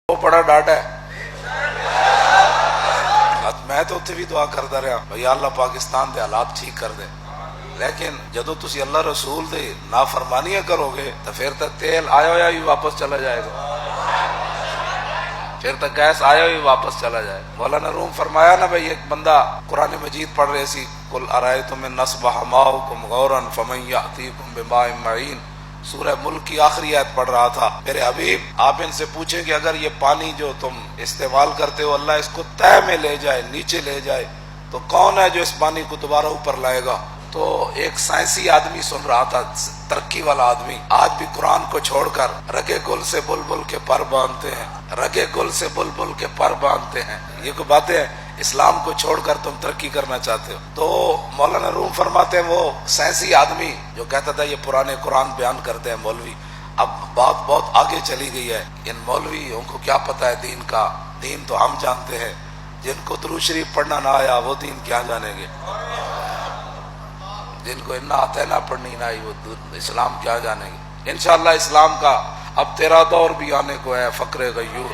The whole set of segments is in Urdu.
وہ بڑا ڈاٹا ہے. میں تو اتنے بھی دعا کرتا رہا بھائی اللہ پاکستان دے حالات ٹھیک کر دے، لیکن جدو تسی اللہ رسول دے نافرمانیاں کرو گے تو پھر تک تیل آیا ہوا ہی واپس چلا جائے گا، پھر تک گیس آیا ہی واپس چلا جائے. مولانا روم فرمایا نا بھائی، ایک بندہ قرآن مجید پڑھ رہے سی، قل ارائیتم ان اصبح ماؤکم غورا فمن یأتیکم بماء معین، سورہ ملک کی آخری آیت پڑھ رہا تھا. میرے حبیب آپ ان سے پوچھیں کہ اگر یہ پانی جو تم استعمال کرتے ہو اللہ اس کو تہہ میں لے جائے، نیچے لے جائے، تو کون ہے جو اس پانی کو دوبارہ اوپر لائے گا؟ تو ایک سائنسی آدمی سن رہا تھا، ترقی والا آدمی، آج بھی قرآن کو چھوڑ کر رگے گل سے بلبل کے پر باندھتے ہیں، رگے گل سے بلبل کے پر باندھتے ہیں. یہ کوئی باتیں ہیں؟ اسلام کو چھوڑ کر تم ترقی کرنا چاہتے ہو. تو مولانا روم فرماتے ہیں وہ سائنسی آدمی جو کہتا تھا یہ پرانے قرآن بیان کرتے ہیں مولوی، اب بات بہت آگے چلی گئی ہے، ان مولویوں کو کیا پتہ ہے دین کا؟ دین تو ہم جانتے ہیں، جن کو درود شریف پڑھنا نہ آیا وہ دین کیا جانیں گے؟ جن کو انا آتینا پڑھنی نہ آئی وہ اسلام کیا جانیں گے؟ انشاءاللہ اسلام کا اب تیرا دور بھی آنے کو ہے، فقر غیور.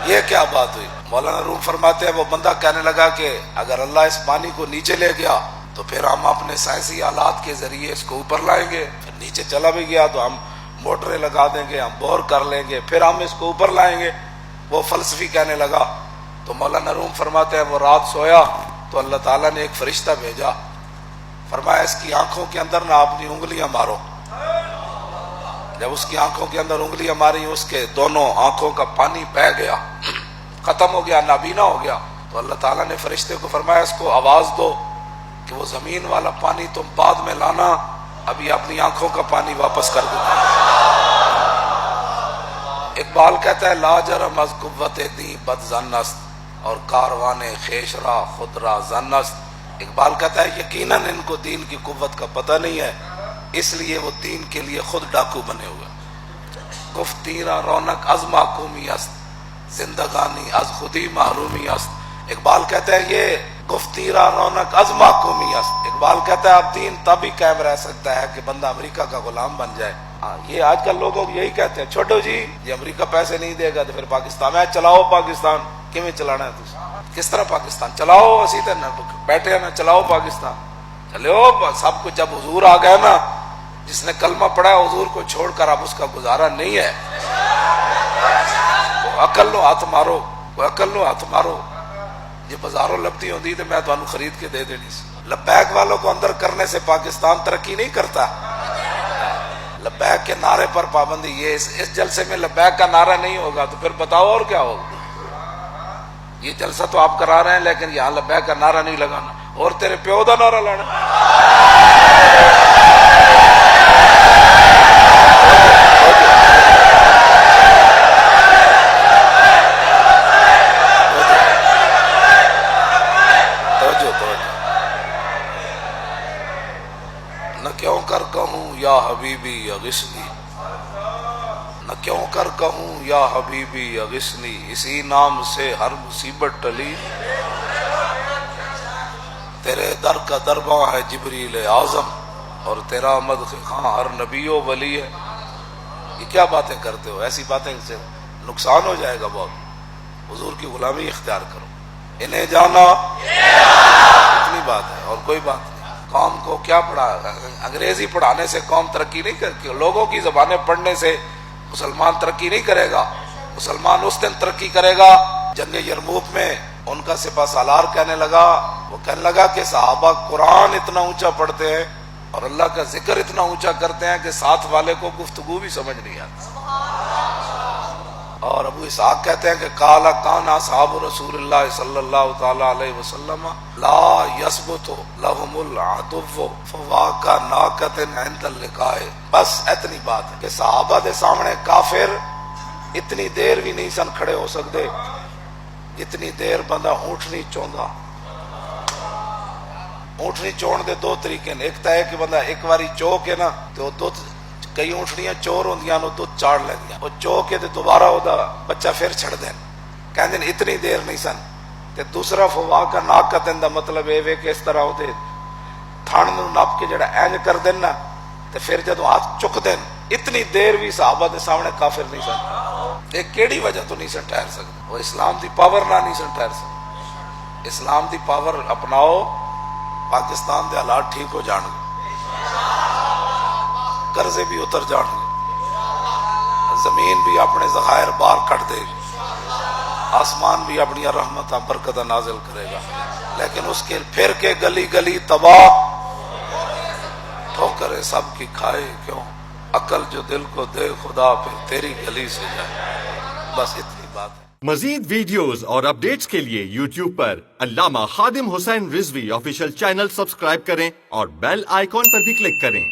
یہ کیا بات ہوئی؟ مولانا روم فرماتے ہیں وہ بندہ کہنے لگا کہ اگر اللہ اس پانی کو نیچے لے گیا تو پھر ہم اپنے سائنسی آلات کے ذریعے اس کو اوپر لائیں گے. پھر نیچے چلا بھی گیا تو ہم موٹریں لگا دیں گے، ہم بور کر لیں گے، پھر ہم اس کو اوپر لائیں گے. وہ فلسفی کہنے لگا. تو مولانا روم فرماتے ہیں وہ رات سویا تو اللہ تعالیٰ نے ایک فرشتہ بھیجا، فرمایا اس کی آنکھوں کے اندر نہ اپنی انگلیاں مارو. جب اس کی آنکھوں کے اندر انگلیاں ماری، اس کے دونوں آنکھوں کا پانی بہہ گیا، ختم ہو گیا، نابینا ہو گیا. تو اللہ تعالیٰ نے فرشتے کو فرمایا اس کو آواز دو کہ وہ زمین والا پانی تم بعد میں لانا، ابھی اپنی آنکھوں کا پانی واپس کر دو. اقبال کہتا ہے لا جرم از قوت دی بد ظن است اور کاروان خیش را خود را ظن است. اقبال کہتا ہے یقیناً ان کو دین کی قوت کا پتہ نہیں ہے، اس لیے وہ دین کے لیے خود ڈاکو بنے ہوئے. گفت تیرا رونق از محکومی است، زندگانی از خودی محرومی است. اقبال کہتا ہے یہ گفت تیرا رونق از محکومی است. اقبال کہتا ہے اب دین تب ہی قائم رہ سکتا ہے کہ بندہ امریکہ کا غلام بن جائے. یہ آج کل لوگوں یہی کہتے ہیں چھوٹو جی یہ امریکہ پیسے نہیں دے گا تو پھر پاکستان میں چلاؤ. پاکستان کیویں چلانا ہے تجھے؟ کس طرح پاکستان چلاؤ؟ اسی طرح بیٹھے نا چلاؤ پاکستان چلو سب کچھ. جب حضور آ گیا نا، جس نے کلمہ پڑھا ہے حضور کو چھوڑ کر اب اس کا گزارا نہیں ہے. عقل نو ہاتھ مارو، عقل نو ہاتھ مارو. جی بازاروں لبتی ہوندی تو میں تمہیں خرید کے دے دینی سی. لبیک والوں کو اندر کرنے سے پاکستان ترقی نہیں کرتا. لبیک کے نعرے پر پابندی. یہ اس جلسے میں لبیک کا نعرہ نہیں ہوگا تو پھر بتاؤ اور کیا ہوگا؟ یہ جلسہ تو آپ کرا رہے ہیں لیکن یہاں لبیک کا نعرہ نہیں لگانا اور تیرے پیو دا نعرہ لانا. نہ کیوں کر کہوں یا حبیبی اغثنی، نہ کیوں کر کہوں یا حبیبی اغثنی، اسی نام سے ہر مصیبت ٹلی. تیرے در کا درباں ہے جبریل اعظم اور تیرا مدخاں ہر نبی و ولی ہے. یہ کیا باتیں کرتے ہو؟ ایسی باتیں سے نقصان ہو جائے گا بہت. حضور کی غلامی اختیار کرو. انہیں جانا اتنی بات ہے اور کوئی بات نہیں. قوم کو کیا پڑھا؟ انگریزی پڑھانے سے قوم ترقی نہیں کرتی. لوگوں کی زبانیں پڑھنے سے مسلمان ترقی نہیں کرے گا. مسلمان اس دن ترقی کرے گا جنگ یرموک میں ان کا سپہ سالار کہنے لگا، وہ کہنے لگا کہ صحابہ قرآن اتنا اونچا پڑھتے ہیں اور اللہ کا ذکر اتنا اونچا کرتے ہیں کہ ساتھ والے کو گفتگو بھی سمجھ نہیں آتی. اور ابو اسحاق کہتے ہیں کہ قال کان اصحاب رسول اللہ صلی اللہ تعالی علیہ وسلم لا یثبت لهم العدو فواقع ناقۃ عند اللقاء. بس اتنی بات ہے کہ صحابہ دے سامنے کافر اتنی دیر بھی نہیں سن کھڑے ہو سکتے جتنی دیر بندہ اونٹنی چوندا. اونٹنی چون دے دو طریقے ہیں. ایک تو ہے کہ بندہ ایک باری چو کے نا تو دودھ، کئی اونٹنیاں چور ہوندیاں نو دودھ چاڑ لیندیاں، وہ چو کے تے دوبارہ وہ بچہ پھر چھڑ دین. کہندے اتنی دیر نہیں سن. تے دوسرا فوا کا ناک کتن دا مطلب اے وے کہ اس طرح ہوتے تھان نو نپ کے جڑا اینج کر دین نا تے پھر جدوں ہاتھ چک دین اتنی دیر بھی صحابہ دے سامنے کافر نہیں سن. ایک کیڑی وجہ تو نہیں سن ٹھہر سکتے, وہ اسلام دی پاور نہ نہیں سن ٹھہر سکتے. اسلام دی پاور اپناؤ, پاکستان دے حالات ٹھیک ہو جان گے, قرضے بھی اتر جان گے, زمین بھی اپنے ذخائر باہر کٹ دے گی, آسمان بھی اپنی رحمتہ برکتہ نازل کرے گا. لیکن اس کے پھر کے گلی گلی تباہ, ٹھوکریں سب کی کھائے کیوں, عقل جو دل کو دے خدا پھر تیری گلی سے جائے. بس اتنی بات ہے. مزید ویڈیوز اور اپڈیٹس کے لیے یوٹیوب پر علامہ Khadim Hussain Rizvi official channel subscribe کریں اور بیل آئیکن پر بھی کلک کریں.